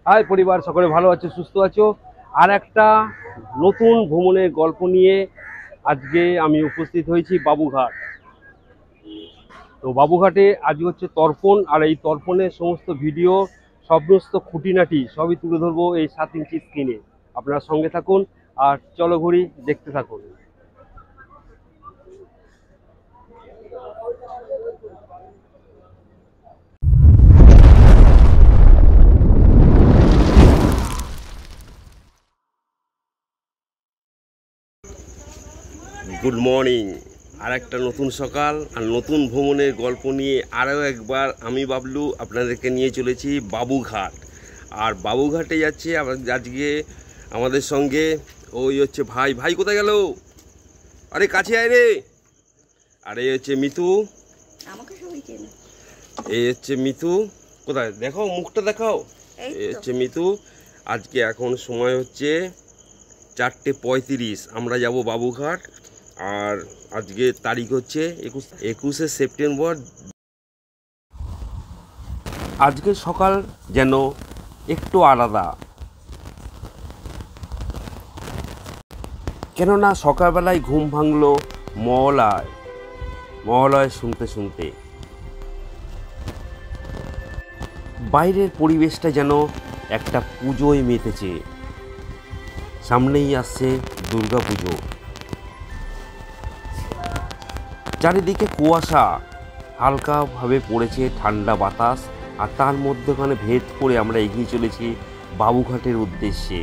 High পরিবার, সকলে ভালো আছো, সুস্থ আছো। আর একটা নতুন ভ্রমণের গল্প নিয়ে আজকে আমি উপস্থিত হয়েছি বাবুঘাট। তো বাবুঘাটে আজ হচ্ছে তর্পণ, আর এই তর্পণের সমস্ত ভিডিও, সমস্ত খুঁটিনাটি সবই তুলে ধরবো এই 7 ইঞ্চি স্ক্রিনে। আপনারা সঙ্গে থাকুন আর চলো ঘুরি, দেখতে থাকুন। Good morning. আর একটা নতুন সকাল আর নতুন ভ্রমণের গল্প নিয়ে আরও একবার আমি বাবলু আপনাদেরকে নিয়ে চলেছি বাবুঘাট। আর বাবুঘাটে যাচ্ছে আজকে আমাদের সঙ্গে ওই হচ্ছে ভাই। ভাই কোথায় গেল? আরে কাছে আয় রে। আর এই হচ্ছে মিতু। এই হচ্ছে মিতু। কোথায় দেখাও, মুখটা দেখাও। এই হচ্ছে মিতু। আজকে এখন সময় হচ্ছে 4:35। আমরা যাব বাবুঘাট। আর আজকে তারিখ হচ্ছে 21শে সেপ্টেম্বর। আজকে সকাল যেন একটু আলাদা, কেননা সকালবেলায় ঘুম ভাঙলো মহালয় শুনতে শুনতে। বাইরের পরিবেশটা যেন একটা পুজোয় মেতেছে। সামনেই আসছে দুর্গা পুজো। চারিদিকে কুয়াশা, হালকাভাবে পড়েছে ঠান্ডা বাতাস, আর তার মধ্যখানে ভেদ করে আমরা এগিয়ে চলেছি বাবুঘাটের উদ্দেশ্যে।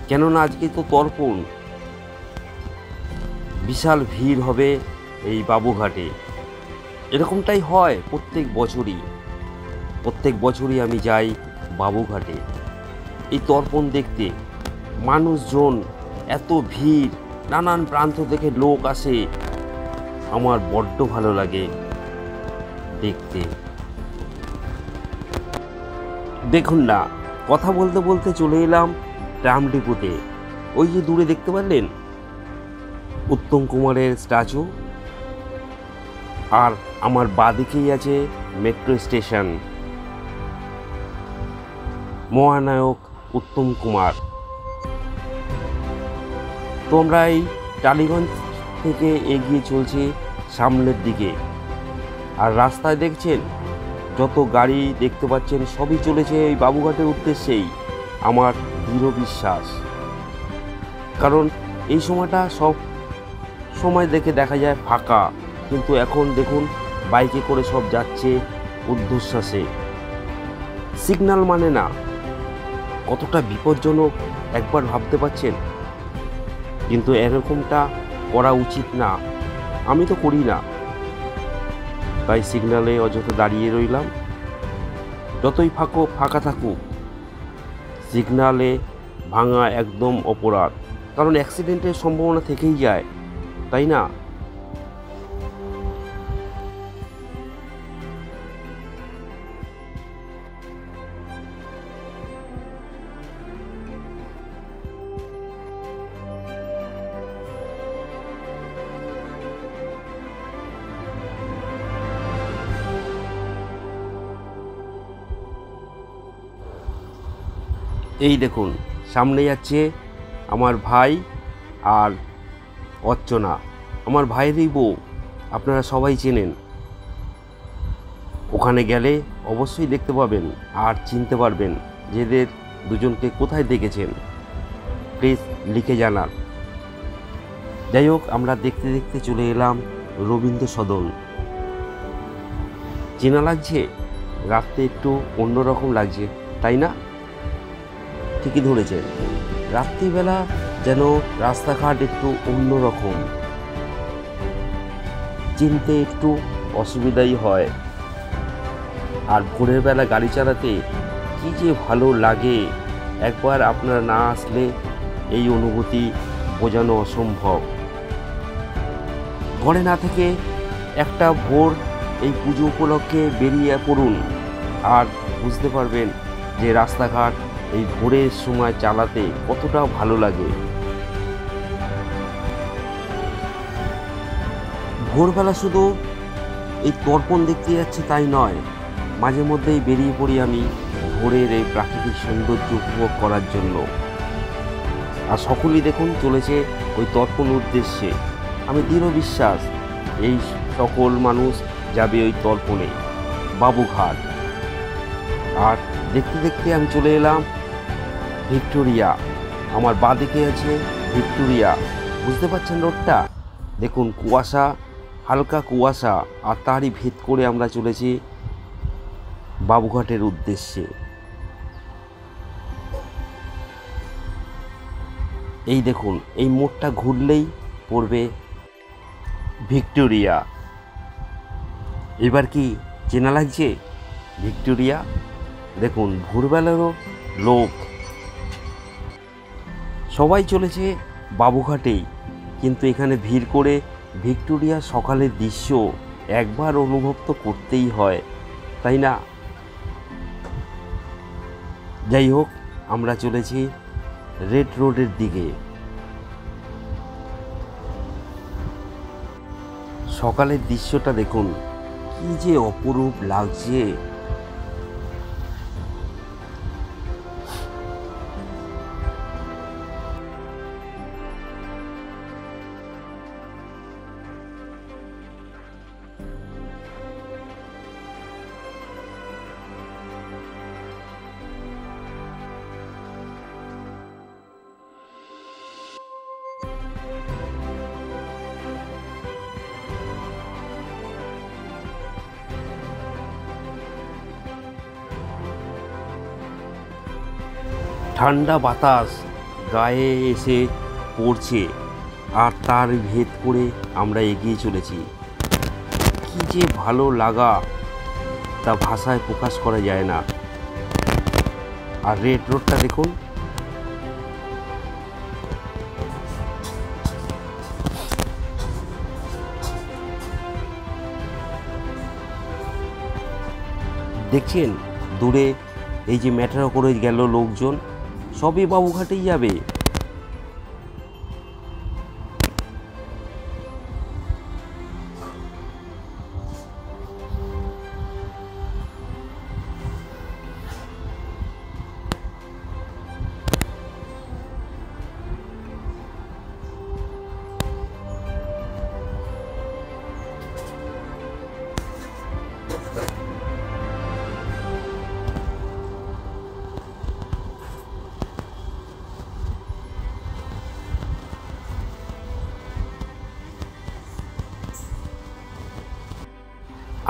কেননা আজকে তো তর্পণ, বিশাল ভিড় হবে এই বাবুঘাটে। এরকমটাই হয় প্রত্যেক বছরই আমি যাই বাবুঘাটে এই তর্পণ দেখতে। মানুষজন, এত ভিড়, নানান প্রান্ত থেকে লোক আসে। আমার বড্ড ভালো লাগে দেখতে। দেখুন না, কথা বলতে বলতে চলে এলাম ট্রাম ডিপোতে। ওই যে দূরে দেখতে পারলেন উত্তম কুমারের স্ট্যাচু, আর আমার বাঁদিকেই আছে মেট্রো স্টেশন, মহানায়ক উত্তম কুমার। তো আমরা এই টালিগঞ্জ থেকে এগিয়ে চলছি সামনের দিকে। আর রাস্তায় দেখছেন যত গাড়ি দেখতে পাচ্ছেন সবই চলেছে এই বাবুঘাটের উদ্দেশ্যেই। আমার দৃঢ় বিশ্বাস, কারণ এই সময়টা সব সময় দেখা যায় ফাঁকা, কিন্তু এখন দেখুন বাইকে করে সব যাচ্ছে ঊর্ধ্বশ্বাসে। সিগন্যাল মানে না, কতটা বিপজ্জনক একবার ভাবতে পারছেন। কিন্তু এরকমটা করা উচিত না, আমি তো করি না। তাই সিগন্যালে অযথা দাঁড়িয়ে রইলাম। যতই ফাঁকা থাকুক, সিগন্যালে ভাঙা একদম অপরাধ, কারণ অ্যাক্সিডেন্টের সম্ভাবনা থেকেই যায়, তাই না? এই দেখুন সামনে যাচ্ছে আমার ভাই আর অর্চনা, আমার ভাইয়েরই বউ, আপনারা সবাই চেনেন। ওখানে গেলে অবশ্যই দেখতে পাবেন আর চিনতে পারবেন যে এদের দুজনকে কোথায় দেখেছেন। প্লিজ লিখে জানান। যাই হোক, আমরা দেখতে দেখতে চলে এলাম রবীন্দ্র সদন। চেনা লাগছে, রাতে একটু অন্যরকম লাগছে, তাই না? ঠিকই ধরেছেন, রাত্রিবেলা যেন রাস্তাঘাট একটু অন্যরকম, চিনতে একটু অসুবিধাই হয়। আর ভোরের বেলা গাড়ি চালাতে কি যে ভালো লাগে, একবার আপনারা না আসলে এই অনুভূতি বোঝানো অসম্ভব। ঘরে না থেকে একটা ভোর এই পুজো উপলক্ষে বেরিয়ে পড়ুন, আর বুঝতে পারবেন যে রাস্তাঘাট এই ভোরের সময় চালাতে কতটা ভালো লাগে। ভোরবেলা শুধু এই তর্পণ দেখতে যাচ্ছে তাই নয়, মাঝে মধ্যেই বেরিয়ে পড়ি আমি ভোরের এই প্রাকৃতিক সৌন্দর্য উপভোগ করার জন্য। আর সকলেই দেখুন চলেছে ওই তর্পণ উদ্দেশ্যে। আমি দৃঢ় বিশ্বাস এই সকল মানুষ যাবে ওই তর্পণে, বাবুঘাট। আর দেখতে দেখতে আমি চলে এলাম ভিক্টোরিয়া। আমার বাঁদিকে আছে ভিক্টোরিয়া, বুঝতে পারছেন রোডটা? দেখুন কুয়াশা, হালকা কুয়াশা, আর তারই ভেদ করে আমরা চলেছি বাবুঘাটের উদ্দেশ্যে। এই দেখুন এই মোড়টা ঘুরলেই পড়বে ভিক্টোরিয়া। এবার কি চেনা লাগছে ভিক্টোরিয়া? দেখুন ভোরবেলারও লোক, সবাই চলেছে বাবুঘাটেই, কিন্তু এখানে ভিড় করে ভিক্টোরিয়া সকালের দৃশ্য একবার অনুভব তো করতেই হয়, তাই না? যাই হোক, আমরা চলেছি রেড রোডের দিকে। সকালের দৃশ্যটা দেখুন কি যে অপরূপ লাগছে। ঠান্ডা বাতাস গায়ে এসে পড়ছে, আর তার ভেদ করে আমরা এগিয়ে চলেছি। কি যে ভালো লাগা তা ভাষায় প্রকাশ করা যায় না। আর রেড রোডটা দেখুন, দেখছেন দূরে এই যে মেট্রো করে গেল লোকজন, সবই বাবুঘাটেই যাবে।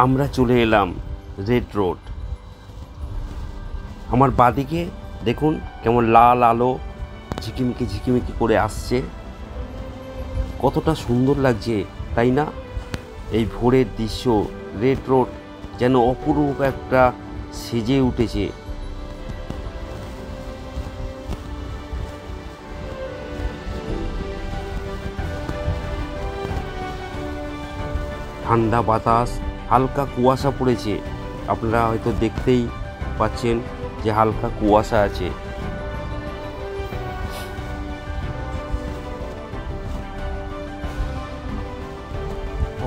আমরা চলে এলাম রেড রোড। আমার বাঁদিকে দেখুন কেমন লাল আলো ঝিকিমিকি ঝিকিমিকি করে আসছে, কতটা সুন্দর লাগছে, তাই না? এই ভোরের দৃশ্য, রেড রোড যেন অপরূপ একটা সেজে উঠেছে। ঠান্ডা বাতাস, হালকা কুয়াশা পড়েছে, আপনারা হয়তো দেখতেই পাচ্ছেন যে হালকা কুয়াশা আছে।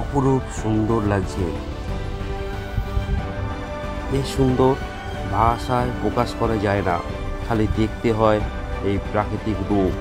অপরূপ সুন্দর লাগছে। এই সুন্দর ভাষায় প্রকাশ করা যায় না, খালি দেখতে হয় এই প্রাকৃতিক রূপ।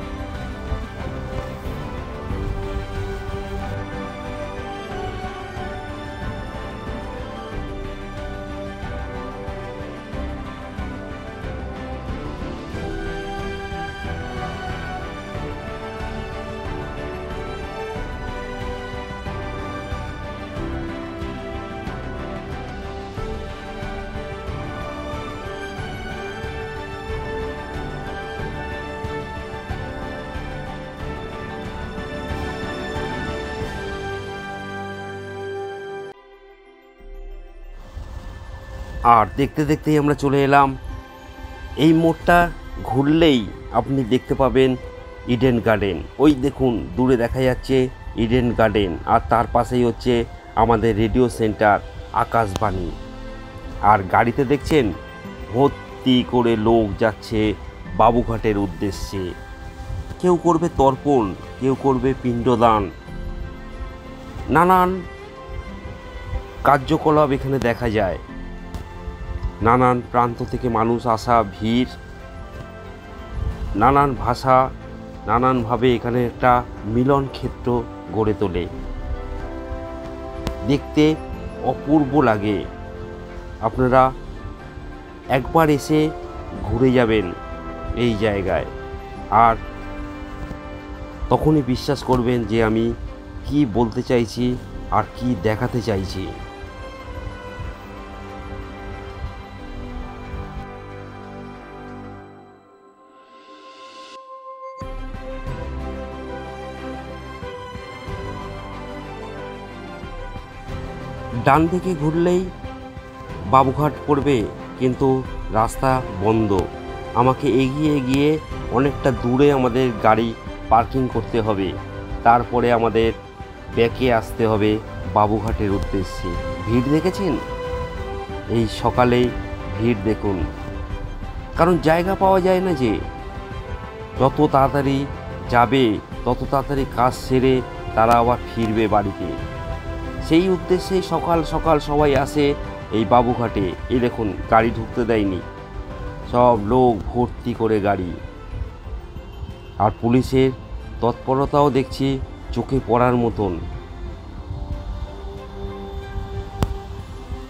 আর দেখতে দেখতেই আমরা চলে এলাম, এই মোড়টা ঘুরলেই আপনি দেখতে পাবেন ইডেন গার্ডেন। ওই দেখুন দূরে দেখা যাচ্ছে ইডেন গার্ডেন, আর তার পাশেই হচ্ছে আমাদের রেডিও সেন্টার আকাশবাণী। আর গাড়িতে দেখছেন ভর্তি করে লোক যাচ্ছে বাবুঘাটের উদ্দেশ্যে। কেউ করবে তর্পণ, কেউ করবে পিণ্ডদান, নানান কার্যকলাপ এখানে দেখা যায়। নানান প্রান্ত থেকে মানুষ আসা, ভিড়, নানান ভাষা, নানানভাবে এখানে একটা মিলন ক্ষেত্র গড়ে তোলে। দেখতে অপূর্ব লাগে। আপনারা একবার এসে ঘুরে যাবেন এই জায়গায়, আর তখনই বিশ্বাস করবেন যে আমি কি বলতে চাইছি আর কি দেখাতে চাইছি। ডান দিকে ঘুরলেই বাবুঘাট পড়বে, কিন্তু রাস্তা বন্ধ। আমাকে এগিয়ে এগিয়ে অনেকটা দূরে আমাদের গাড়ি পার্কিং করতে হবে, তারপরে আমাদের ব্যাকে আসতে হবে বাবুঘাটের উদ্দেশ্যে। ভিড় দেখেছেন? এই সকালে ভিড় দেখুন, কারণ জায়গা পাওয়া যায় না। যে যত তাড়াতাড়ি যাবে তত তাড়াতাড়ি কাজ সেরে তারা আবার ফিরবে বাড়িতে। সেই উদ্দেশ্যে সকাল সকাল সবাই আসে এই বাবুঘাটে। এই দেখুন, গাড়ি ঢুকতে দেয়নি, সব লোক ভর্তি করে গাড়ি। আর পুলিশের তৎপরতাও দেখছি চোখে পড়ার মতন।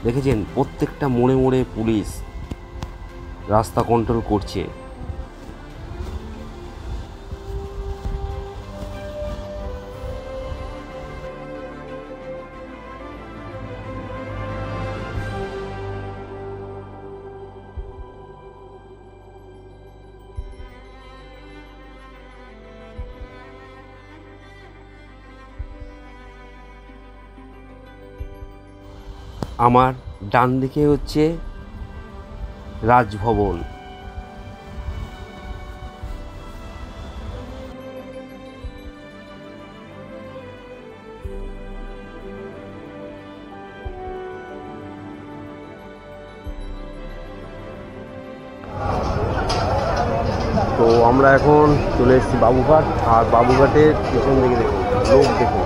দেখেছেন, প্রত্যেকটা মোড়ে মোড়ে পুলিশ রাস্তা কন্ট্রোল করছে। আমার ডান দিকে হচ্ছে রাজভবন। তো আমরা এখন চলে এসেছি বাবুঘাট, আর বাবুঘাটের পিছন দিকে দেখুন, লোক দেখুন।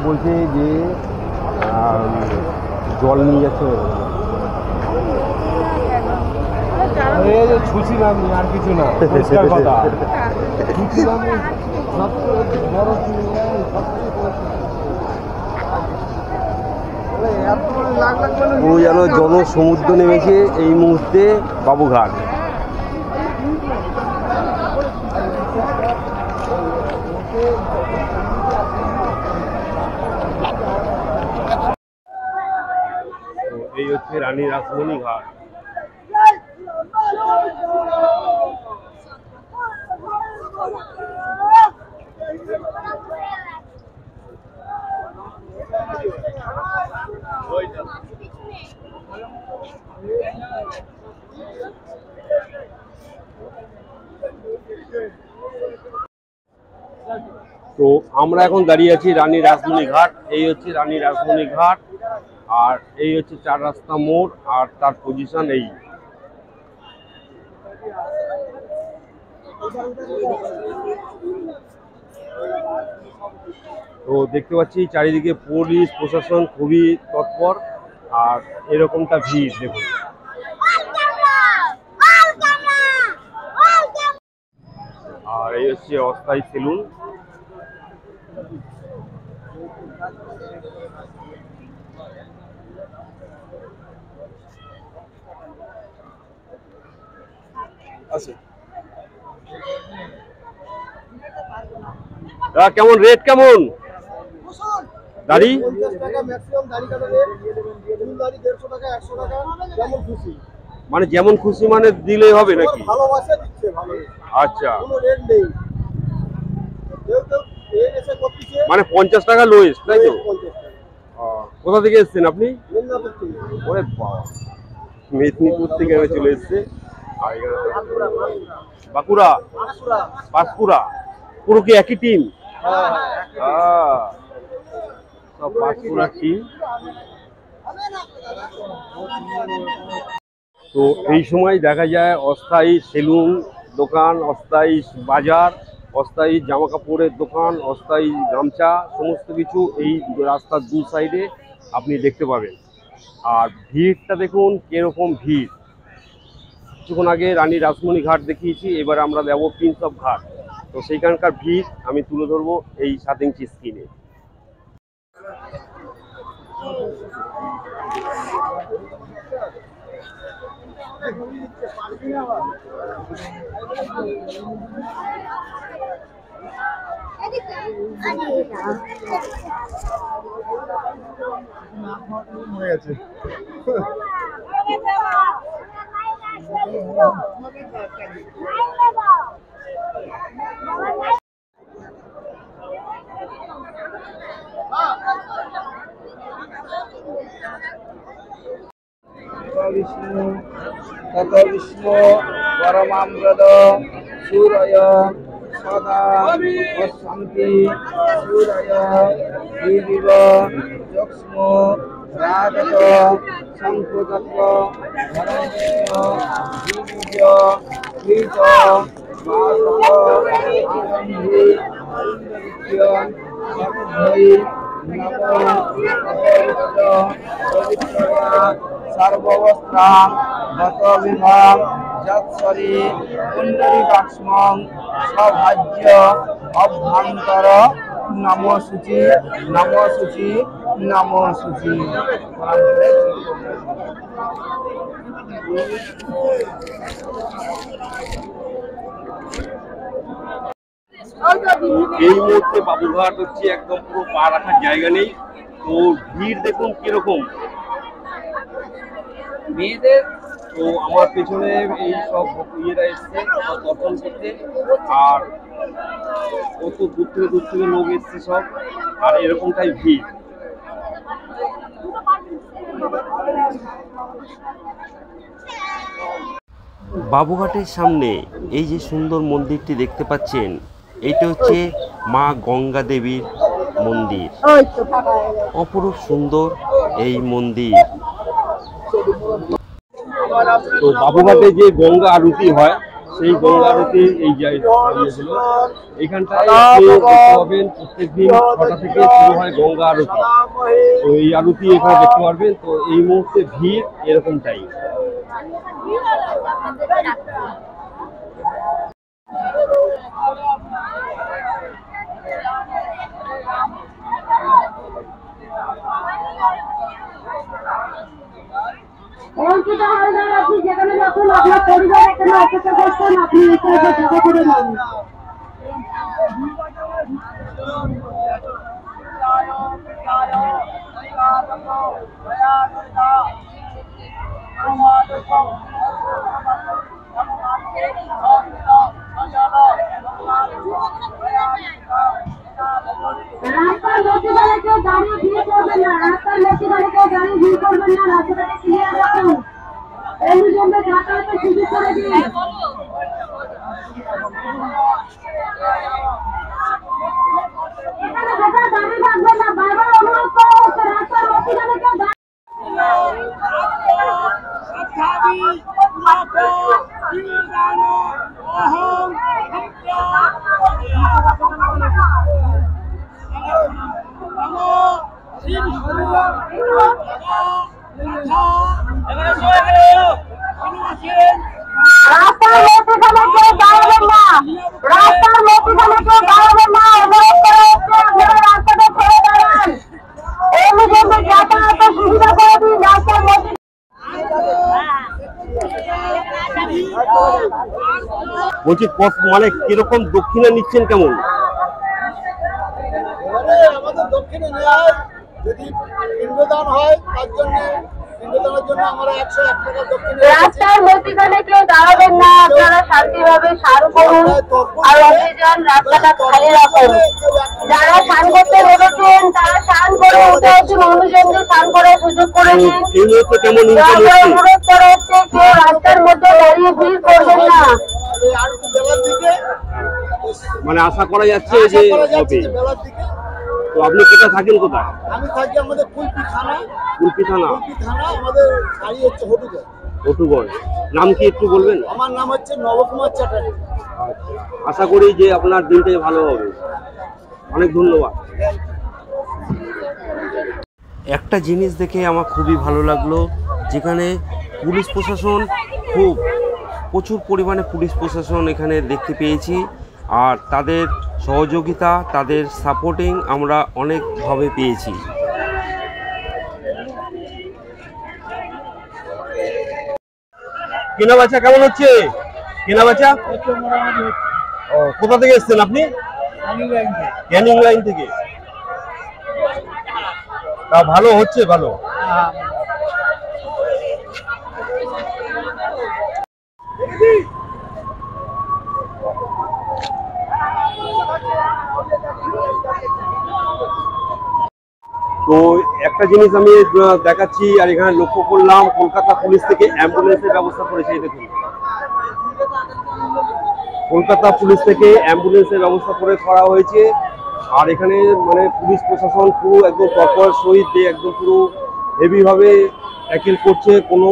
বলছে যে জল নিয়ে যাচ্ছে, ছুছিলাম আর কিছু না, পরিষ্কার কথা। ও যেন জনসমুদ্র নেমেছে এই মুহূর্তে বাবুঘাট। এই হচ্ছে রানী রাসমণি ঘাট। তো আমরা এখন দাঁড়িয়ে আছি রানী রাসমণি ঘাট। এই হচ্ছে রানী রাসমণি ঘাট, আর এই হচ্ছে চার রাস্তা মোড়, আর তার পজিশন এই। তো দেখতে পাচ্ছি চারিদিকে পুলিশ প্রশাসন খুবই তৎপর, আর এরকমটা ভিড় দেখুন। আর এই হচ্ছে অস্থায়ী সেলুন। কেমন রেট, কেমন দাড়ি? মানে যেমন খুশি মানে দিলেই হবে নাকি? আচ্ছা, মানে 50 টাকা লোয়েস্ট, তাই তো? কোথা থেকে এসছেন আপনি? ওরে বাবা, মেদিনীপুর থেকে চলে এসছে। বাঁকুড়া, পাঁশকুড়া, পুরো কি একই টিম? সব পাঁশকুড়ার টিম। তো এই সময় দেখা যায় অস্থায়ী সেলুন দোকান, অস্থায়ী বাজার, অস্থায়ী জামা কাপড়ের দোকান, অস্থায়ী গামছা, সমস্ত কিছু এই রাস্তার দু সাইডে আপনি দেখতে পাবেন। আর ভিড়টা দেখুন কিরকম ভিড়। কিছুক্ষণ আগে রানী রাসমণি ঘাট দেখিয়েছি, এবার আমরা যাবো প্রিন্স অফ ঘাট। তো সেইখানকার ভিড় আমি তুলে ধরবো এই 7 ইঞ্চি স্ক্রিনে। विष्णु तत विष्णु परमामृत सूरय सदा पश्यन्ति सूरय दिविव चक्ष्मो राजत संकृतत्व धरणीय दिव्य कृत माधव आनंदी इंद्रविद्यन समुद्धि सर्ववस्त्रां गत विभाग जत्सरी पुंडरीकाक्ष्मं सभाज्य अभ्यंतर नमो शुचि नमो शुचि नमो शुचि। এই মুহূর্তে বাবুঘাট হচ্ছে একদম পুরো পা রাখার জায়গা নেই। তো ভিড় দেখুন কিরকম মেয়েদের। তো আমার পেছনে এই সব ইয়েরা এসছে দর্শন করতে, আর কত দূর থেকে লোক এসছে সব, আর এরকমটাই ভিড়। বাবুঘাটের সামনে এই যে সুন্দর মন্দিরটি দেখতে পাচ্ছেন, এইটা হচ্ছে মা গঙ্গা দেবীর মন্দির। অপরূপ সুন্দর এই মন্দির। তো বাবুঘাটে যে গঙ্গা আরতি হয়, সেই গঙ্গা আরতি এই জায়গাছিল। এখানটায় দেখতে পাবেন প্রত্যেকদিন 6টা থেকে শুরু হয় গঙ্গা আরতি। তো এই আরতি এখানে দেখতে পারবেন। তো এই মুহূর্তে ভিড় এরকমটাই। অঙ্কিত হালদার আপনি যেখানে যখন আপনার পরিবার এখানে অপেক্ষা করছেন, আপনি এসে দেখা করে নেন। রাস্তার মধ্যে কেউ দাঁড়িয়ে ভিড় করবেন না, রাস্তার মধ্যে কেউ দাঁড়িয়ে ভিড় করবেন না, রাস্তাটাকে ক্লিয়ার রাখুন। এই জন্য যাতায়াতের সুযোগ করে দিন। এখানে বেকার দাঁড়িয়ে থাকবেন না, বারবার অনুরোধ করা হচ্ছে রাস্তার মধ্যে কেউ রাস্তার মধ্যখানে কেউ দাঁড়াবেন না, রাস্তার মধ্যখানে কেউ দাঁড়াবেন না, অনুরোধ করা হচ্ছে আপনারা রাস্তাটা ছেড়ে দাঁড়ান। এই জন্য যাতায়াতের সুবিধা করে দিন রাস্তার মধ্যে। বলছি মানে কিরকম দক্ষিণা নিচ্ছেন কেমন? আমাদের দক্ষিণে নেয় যদি পিণ্ডদান হয় তার জন্য পিণ্ডদানের জন্য আমরা 101 টাকা দক্ষিণে। রাস্তার মধ্যখানে কেউ দাঁড়াবেন না, আপনারা শান্তিভাবে স্নান করুন আর অভিযান রাস্তাটা খালি রাখুন। যারা স্নান করতে বেরোচ্ছেন তারা স্নান করে উঠে আসুন, অনুজনকে স্নান করার সুযোগ করে দিন। অনুরোধ করা হচ্ছে কেউ রাস্তার মধ্যে দাঁড়িয়ে ভিড় করবেন না। মানে আশা করা যাচ্ছে যে হবে। তো আপনি কোথায় থাকেন কোথায়? আমি থাকি আমাদের কুলপি থানা। কুলপি থানা? কুলপি থানা, আমাদের বাড়ি হচ্ছে হটুগড়। হটুগড়। নাম কি একটু বলবেন? আমার নাম হচ্ছে নবকুমার চ্যাটার্জি। আশা করি যে আপনার দিনটাই ভালো হবে। অনেক ধন্যবাদ। একটা জিনিস দেখে আমার খুবই ভালো লাগলো, যেখানে পুলিশ প্রশাসন প্রচুর পরিমাণে পুলিশ প্রশাসন এখানে দেখতে পেয়েছি। আর তাদের সহযোগিতা, তাদের সাপোর্টিং আমরা অনেকভাবে পেয়েছি। কেনা বেচা কেমন হচ্ছে? কেনা বেচা কোথা থেকে এসছেন আপনি? ক্যানিং লাইন থেকে। তা ভালো হচ্ছে? ভালো। তো একটা জিনিস আমি দেখাচ্ছি, আর এখানে লক্ষ্য করলাম কলকাতা পুলিশ থেকে অ্যাম্বুলেন্সের ব্যবস্থা করেছে। এই দেখুন, কলকাতা পুলিশ থেকে অ্যাম্বুলেন্সের ব্যবস্থা করা হয়েছে। আর এখানে মানে পুলিশ প্রশাসন পুরো একদম তৎপর সহিত দিয়ে একদম পুরো হেভিভাবে ট্যাকেল করছে। কোনো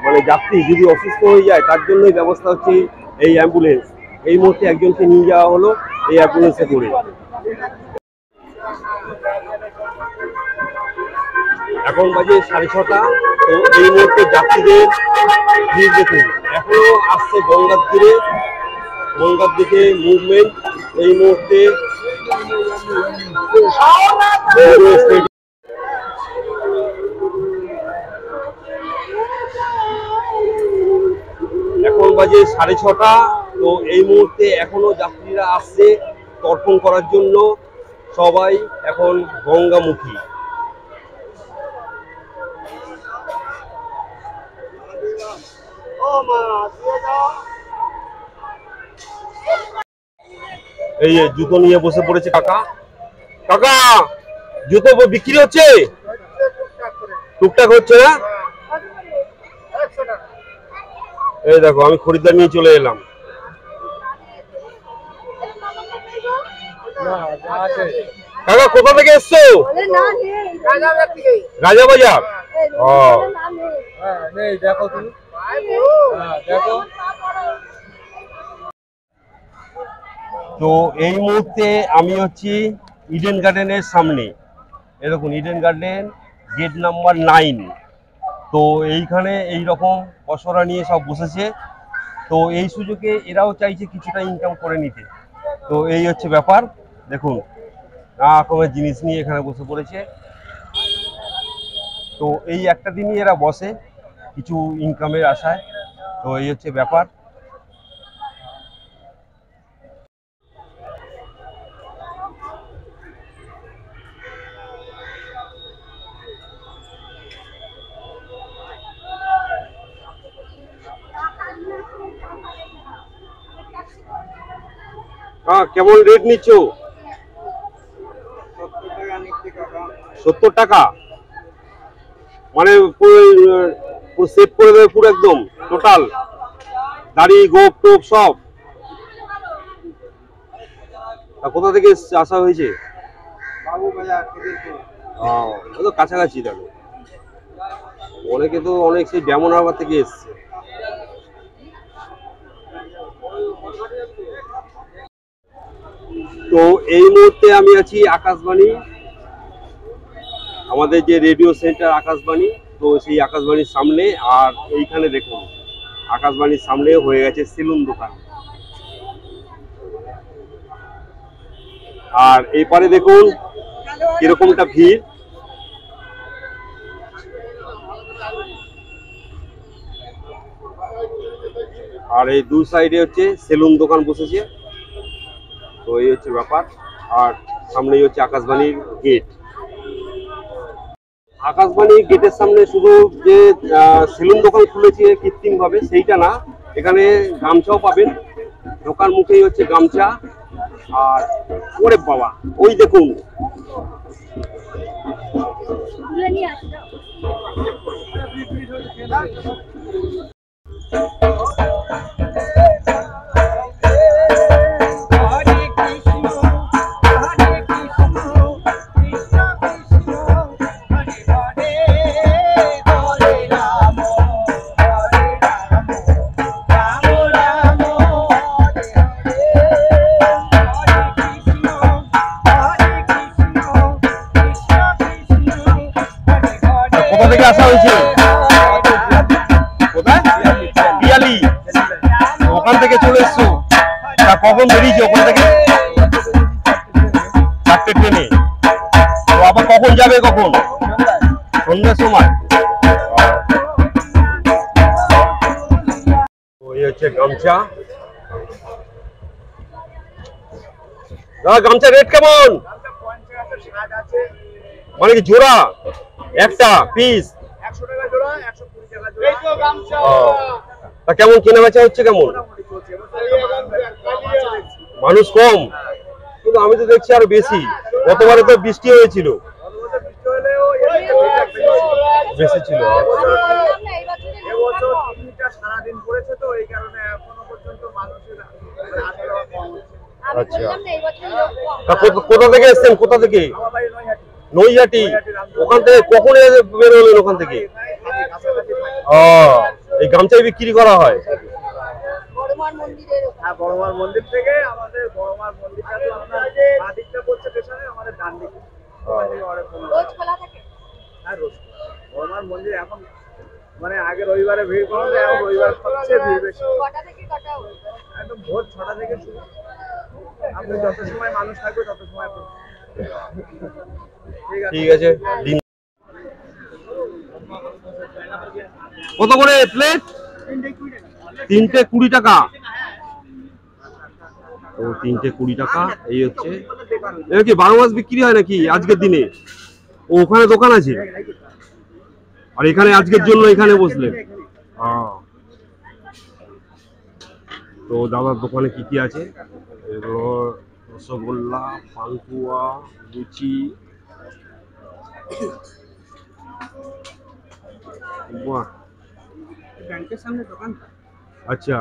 মানে যাত্রী যদি অসুস্থ হয়ে যায় তার জন্যই ব্যবস্থা হচ্ছে এই অ্যাম্বুলেন্স। এই মুহূর্তে একজনকে নিয়ে যাওয়া হলো এই অ্যাম্বুলেন্সে করে। এখন বাজে 6:30। তো এই মুহূর্তে যাত্রীদের ভিড় দেখুন, এখনো আসছে গঙ্গার দিকে মুভমেন্ট। এই মুহূর্তে এখন বাজে 6:30। তো এই মুহূর্তে এখনো যাত্রীরা আসছে তর্পণ করার জন্য। সবাই এখন গঙ্গামুখী। এই জুতো নিয়ে বসে পড়েছে কাকা। কাকা, জুতো বিক্রি হচ্ছে? টুকটাক হচ্ছে না? এই দেখো, আমি খরিদ্দার নিয়ে চলে এলাম। কাকা কোথা থেকে এসছো? রাজাবাজার। দেখো তুমি, দেখো। তো এই মুহূর্তে আমি হচ্ছি ইডেন গার্ডেনের সামনে। এরকম ইডেন গার্ডেন গেট নাম্বার 9। তো এইখানে এইরকম পসরা নিয়ে সব বসেছে। তো এই সুযোগে এরাও চাইছে কিছুটা ইনকাম করে নিতে। তো এই হচ্ছে ব্যাপার। দেখুন, নানা রকমের জিনিস নিয়ে এখানে বসে পড়েছে। তো এই একটা দিনই এরা বসে কিছু ইনকামের আশায়। তো এই হচ্ছে ব্যাপার। কেমন রেট নিচ্ছ? 70 টাকা। মানে পুরো সেট করে দেবে, পুরো একদম টোটাল দাড়ি গোপ টোপ সব? কোথা থেকে আসা হয়েছে? তো কাছাকাছি। দেখো, অনেকে তো অনেক সেই ডেমন হারবার থেকে এসছে। তো এই মুহূর্তে আমি আছি আকাশবাণী, আমাদের যে রেডিও সেন্টার আকাশবাণী। তো সেই আকাশবাণীর সামনে। আর এইখানে দেখুন, আকাশবাণীর সামনে হয়ে গেছে সেলুন দোকান। আর এই পারে দেখুন কিরকমটা ভিড়। আর এই দু সাইডে হচ্ছে সেলুন দোকান বসেছে। তো এই হচ্ছে ব্যাপার। আর সামনেই হচ্ছে আকাশবাণীর গেট। আকাশবাণী গেটের সামনে শুধু যে সেলুন দোকান খুলেছে কৃত্রিম ভাবে সেইটা না, এখানে গামছাও পাবেন। দোকান মুখেই হচ্ছে গামছা। আর ওরে বাবা, ওই দেখুন, থেকে আসা হয়েছে? কোথায়? পিয়ালি। ওখান থেকে চলে এসছো? তা কখন বেরিয়েছো ওখান থেকে? 4টে ট্রেনে। তো আবার কখন যাবে? কখন? সন্ধ্যার সময়। এই হচ্ছে গামছা। গামছা রেট কেমন? মানে কি জোড়া? একটা পিস 100 টাকা জোড়া, 120 টাকা জোড়া। এই তো গামছা। তা কেমন কেনা বেচা হচ্ছে কেমন? মানুষ কম, কিন্তু আমি তো দেখছি আরো বেশি। গতবারে তো বৃষ্টি হয়েছিল, বেশি ছিল। সারাদিন পড়েছে তো এই কারণে এখনো পর্যন্ত মানুষের আচ্ছা, কোথা থেকে এসছেন? কোথা থেকে? নৈহাটি। ওখান থেকে কখন বেরোলেন ওখান থেকে? এই গামছাই বিক্রি করা হয়? হ্যাঁ, বড়মার মন্দির থেকে। আমাদের বড়মার মন্দিরটা তো আপনার বাঁ দিকটা পড়ছে স্টেশনে, আমাদের ডান দিকে। রোজ খোলা থাকে? হ্যাঁ, রোজ। বড়মার মন্দির এখন মানে আগে রবিবারে ভিড় কম, এখন রবিবার সবচেয়ে ভিড় বেশি। কটা থেকে কটা? একদম ভোর 6টা থেকে শুরু। আপনি যত সময় মানুষ থাকবে তত সময়। ঠিক আছে। কত করে প্লেট? 3টে 20 টাকা। ও 3টে 20 টাকা। এই হচ্ছে, এটা কি 12 মাস বিক্রি হয় নাকি আজকের দিনে? ও ওখানে দোকান আছে, আর এখানে আজকের জন্য এখানে বসলেন। তো দাদার দোকানে কি কি আছে? এগুলো রসগোল্লা, পান্তুয়া, লুচি। বাহ, ব্যাংকের সামনে দোকান। আচ্ছা,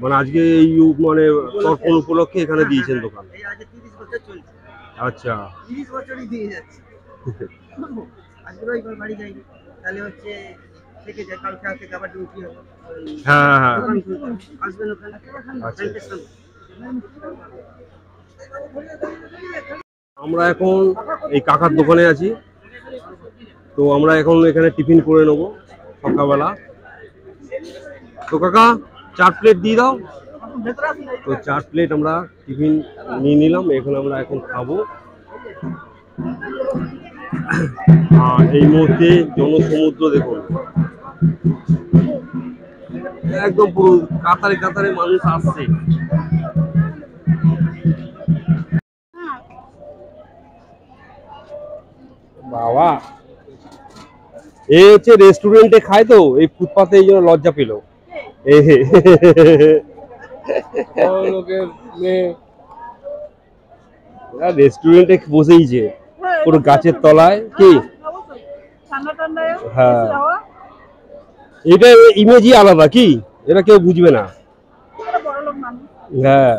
মানে আজকে এই মানে তর্পণ উপলক্ষে এখানে দিয়েছেন দোকান? আজকে 30 বছর চলছে। আচ্ছা, 30 বছরই দিয়ে যাচ্ছে। আজকে রবিবার বাড়ি যাইনি, তাহলে হচ্ছে থেকে যায়, কালকে থেকে আবার ডিউটি হবে। হ্যাঁ হ্যাঁ, আসবেন ওখানে। আচ্ছা। আমরা এখন এই কাকার দোকানে আছি, তো আমরা এখন এখানে টিফিন করে নেবো সকালবেলা। তো কাকা 4 প্লেট দিয়ে দাও। তো 4 প্লেট আমরা টিফিন নিয়ে নিলাম, এখানে আমরা এখন খাবো। আর এই মুহূর্তে জনসমুদ্র দেখুন, একদম পুরো কাতারে কাতারে মানুষ আসছে। বাবা, এই হচ্ছে রেস্টুরেন্টে খায় তো, এই ফুটপাতে এই জন্য লজ্জা পেল। রেস্টুরেন্টে বসেইছে পুরো গাছের তলায়। কি হ্যাঁ, এটা ইমেজই আলাদা, কি এটা কেউ বুঝবে না। হ্যাঁ,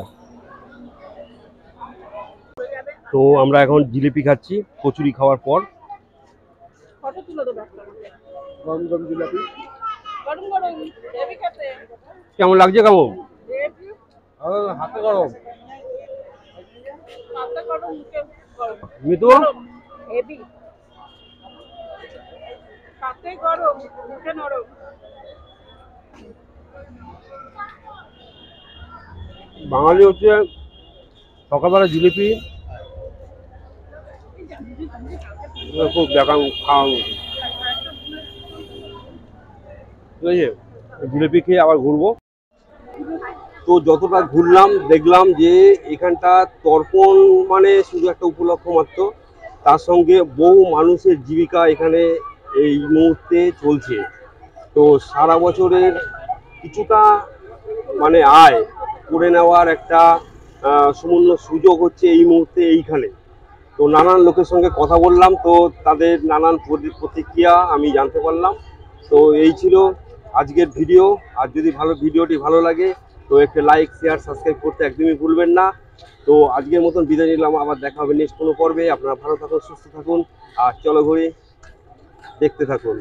তো আমরা এখন জিলিপি খাচ্ছি কচুরি খাওয়ার পর। কেমন লাগছে? কেমন? হাতে গরম। মিতু, বাঙালি হচ্ছে সকালবেলা জিলিপি খুব দেখান খাওয়ানো, ঠিক আছে? জিলিপি খেয়ে আবার ঘুরবো। তো যতটা ঘুরলাম দেখলাম যে এখানটা তর্পণ মানে শুধু একটা উপলক্ষ মাত্র, তার সঙ্গে বহু মানুষের জীবিকা এখানে এই মুহূর্তে চলছে। তো সারা বছরের কিছুটা মানে আয় করে নেওয়ার একটা সুবর্ণ সুযোগ হচ্ছে এই মুহূর্তে এইখানে। তো নানান লোকের সঙ্গে কথা বললাম, তো তাদের নানান প্রতিক্রিয়া আমি জানতে পারলাম। তো এই ছিল আজকের ভিডিও। আর যদি ভিডিওটি ভালো লাগে তো একটা লাইক, শেয়ার, সাবস্ক্রাইব করতে একদমই ভুলবেন না। তো আজকের মতন বিদায় নিলাম, আবার দেখা হবে নেক্সট কোনো পর্বে। আপনারা ভালো থাকুন, সুস্থ থাকুন, আর চলো ঘুরে দেখতে থাকুন।